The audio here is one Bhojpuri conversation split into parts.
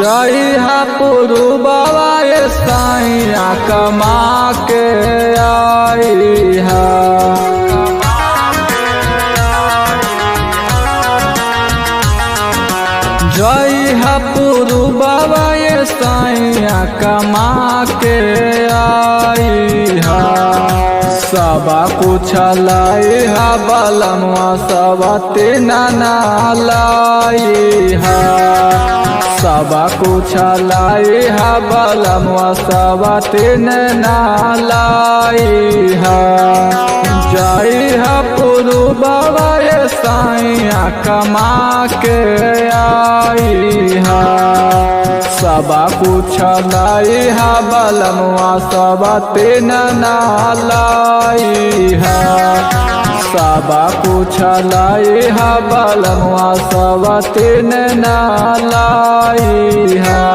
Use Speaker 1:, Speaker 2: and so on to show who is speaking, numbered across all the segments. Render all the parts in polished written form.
Speaker 1: जई हा पुरु बाबा साइया कमा के आई हा। जई हा पुरु बाबा साइया कमा के आई हा। सबा कुछ लाई हा बलमवा सब तीन लाई हा। सबा कुछ लाई हा बलमवा सब तीन लाई हा। जई हा पुरु बाबा साइया कमा के आई हा। सबा कुछ लाई हा बलमवा सब तीन लाई हा। सबा कुछ लाई हा बलमवा सब तीन लाई हा।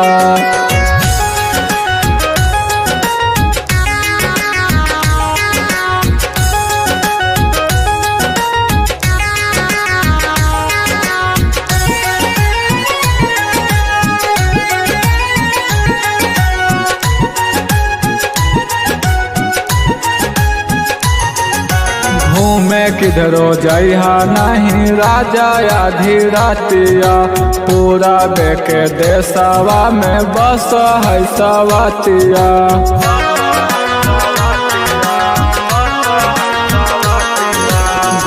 Speaker 1: घूमे किधरो जइहा नहीं राजा आधी रातिया। पूरा बेके देशवा में बस है सवतिया।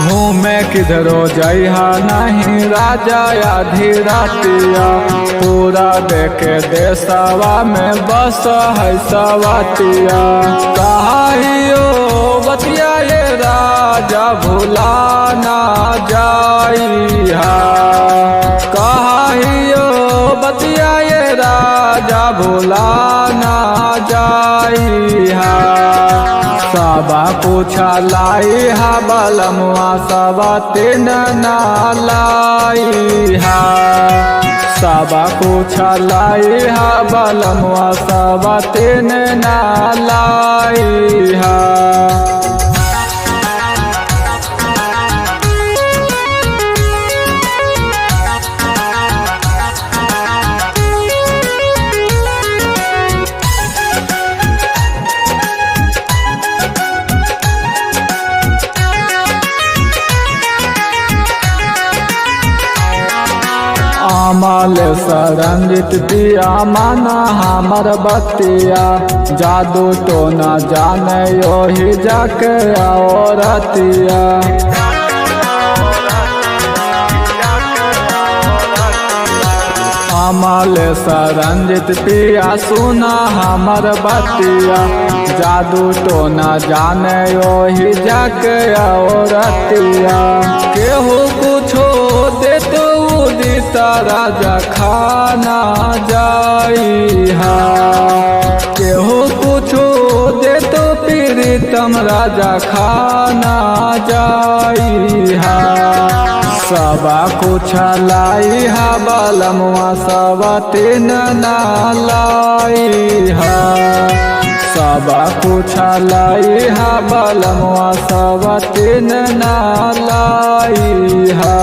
Speaker 1: घूमे किधरो जइहा नहीं राजा आधी रातिया। पूरा बेके देशवा में बस है सवतिया। कहियो बतिया ये राजा भुला ना जाई हा। कहियो बतिया ये राजा भुला ना जाई हा। सबा कुछ लाई हा बलमवा सब तीन लाई हा। सबा कुछ लाई हा बलमवा सब तीन लाई हा। अमल सरंजित दिया माना हमर बतिया। जादू तो न जाने योही जाके औरतिया। अमल सरंजित पिया सुना हमर बतिया। जादू तो न जाने योही जाके औरतिया। केहू कुछो दे तो उदिता राजा खाना जाई हा। केहू कुछो दे तो प्रीतम राजा खाना जाई हा। सबा कुछ लाई हा बलमवा सब तीन लाई हा। सबा कुछ लाई हा बलमवा सब तीन लाई हा।